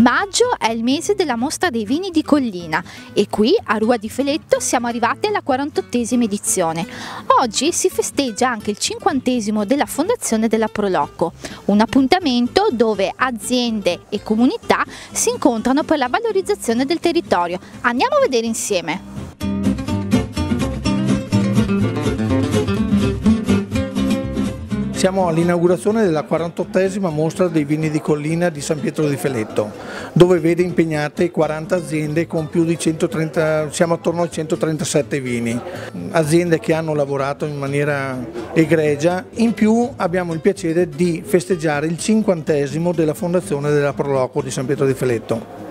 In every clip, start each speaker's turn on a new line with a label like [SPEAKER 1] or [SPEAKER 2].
[SPEAKER 1] Maggio è il mese della mostra dei vini di Collina e qui a Rua di Feletto siamo arrivati alla 48esima edizione. Oggi si festeggia anche il 50esimo della fondazione della Proloco, un appuntamento dove aziende e comunità si incontrano per la valorizzazione del territorio. Andiamo a vedere insieme.
[SPEAKER 2] Siamo all'inaugurazione della 48esima mostra dei vini di Collina di San Pietro di Feletto, dove vede impegnate 40 aziende con più di 130, siamo attorno ai 137 vini, aziende che hanno lavorato in maniera egregia. In più abbiamo il piacere di festeggiare il 50esimo della fondazione della Proloco di San Pietro di Feletto.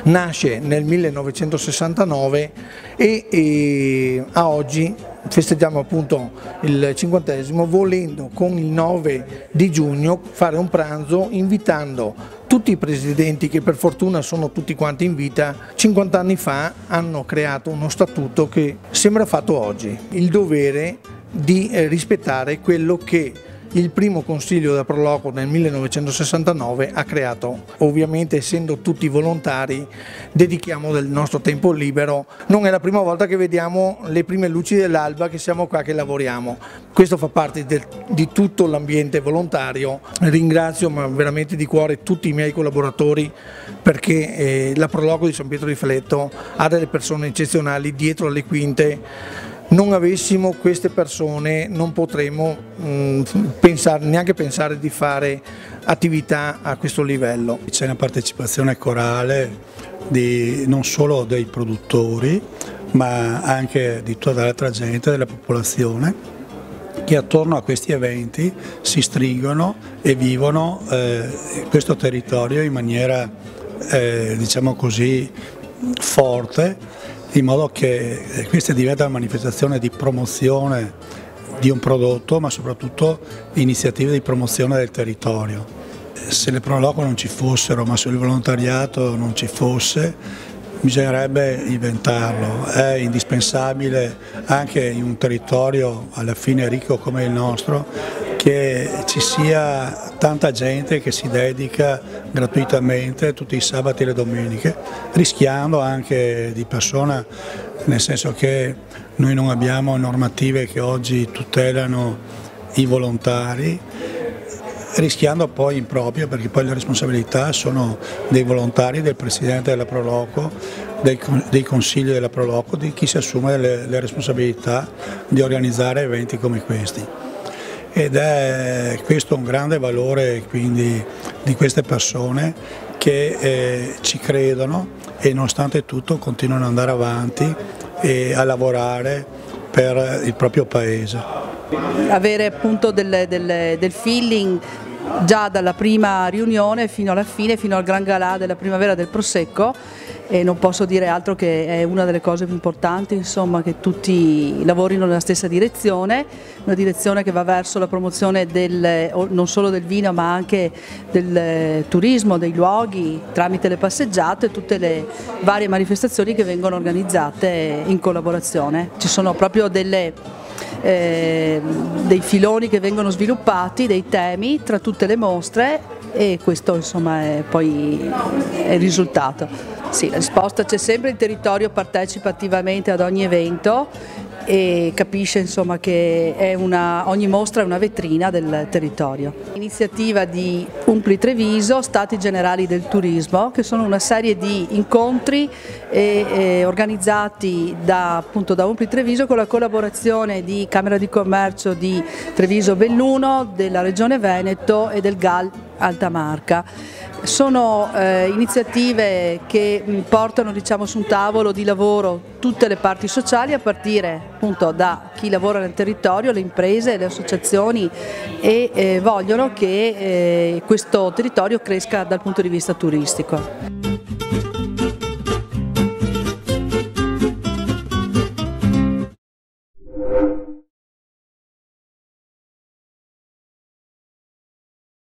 [SPEAKER 2] Nasce nel 1969 e a oggi festeggiamo appunto il 50esimo, volendo con il 9 di giugno fare un pranzo invitando tutti i presidenti, che per fortuna sono tutti quanti in vita. 50 anni fa hanno creato uno statuto che sembra fatto oggi, il dovere di rispettare quello che il primo consiglio della Proloco nel 1969 ha creato. Ovviamente, essendo tutti volontari, dedichiamo del nostro tempo libero. Non è la prima volta che vediamo le prime luci dell'alba che siamo qua che lavoriamo. Questo fa parte di tutto l'ambiente volontario. Ringrazio veramente di cuore tutti i miei collaboratori, perché la Proloco di San Pietro di Feletto ha delle persone eccezionali dietro alle quinte. Non avessimo queste persone non potremmo neanche pensare di fare attività a questo livello.
[SPEAKER 3] C'è una partecipazione corale non solo dei produttori, ma anche di tutta l'altra gente, della popolazione, che attorno a questi eventi si stringono e vivono questo territorio in maniera diciamo così forte, in modo che questa diventa una manifestazione di promozione di un prodotto, ma soprattutto iniziative di promozione del territorio. Se le Proloco non ci fossero, ma se il volontariato non ci fosse, bisognerebbe inventarlo. È indispensabile anche in un territorio alla fine ricco come il nostro che ci sia tanta gente che si dedica gratuitamente tutti i sabati e le domeniche, rischiando anche di persona, nel senso che noi non abbiamo normative che oggi tutelano i volontari, rischiando poi in proprio, perché poi le responsabilità sono dei volontari, del Presidente della Proloco, dei consigli della Proloco, di chi si assume le responsabilità di organizzare eventi come questi. Ed è questo un grande valore quindi di queste persone che ci credono e nonostante tutto continuano ad andare avanti e a lavorare per il proprio paese.
[SPEAKER 4] Avere appunto del feeling già dalla prima riunione fino alla fine, fino al gran galà della primavera del Prosecco, e non posso dire altro che è una delle cose più importanti, insomma, che tutti lavorino nella stessa direzione, una direzione che va verso la promozione non solo del vino ma anche del turismo, dei luoghi, tramite le passeggiate e tutte le varie manifestazioni che vengono organizzate in collaborazione. Ci sono proprio dei filoni che vengono sviluppati, dei temi tra tutte le mostre, e questo insomma è poi il risultato. Sì, la risposta c'è sempre, il territorio partecipa attivamente ad ogni evento e capisce insomma che ogni mostra è una vetrina del territorio. Iniziativa di Umpli Treviso, Stati Generali del Turismo, che sono una serie di incontri organizzati appunto da Umpli Treviso con la collaborazione di Camera di Commercio di Treviso Belluno, della Regione Veneto e del GAL Alta Marca. Sono iniziative che portano, diciamo, su un tavolo di lavoro tutte le parti sociali, a partire appunto da chi lavora nel territorio, le imprese, le associazioni, e vogliono che questo territorio cresca dal punto di vista turistico.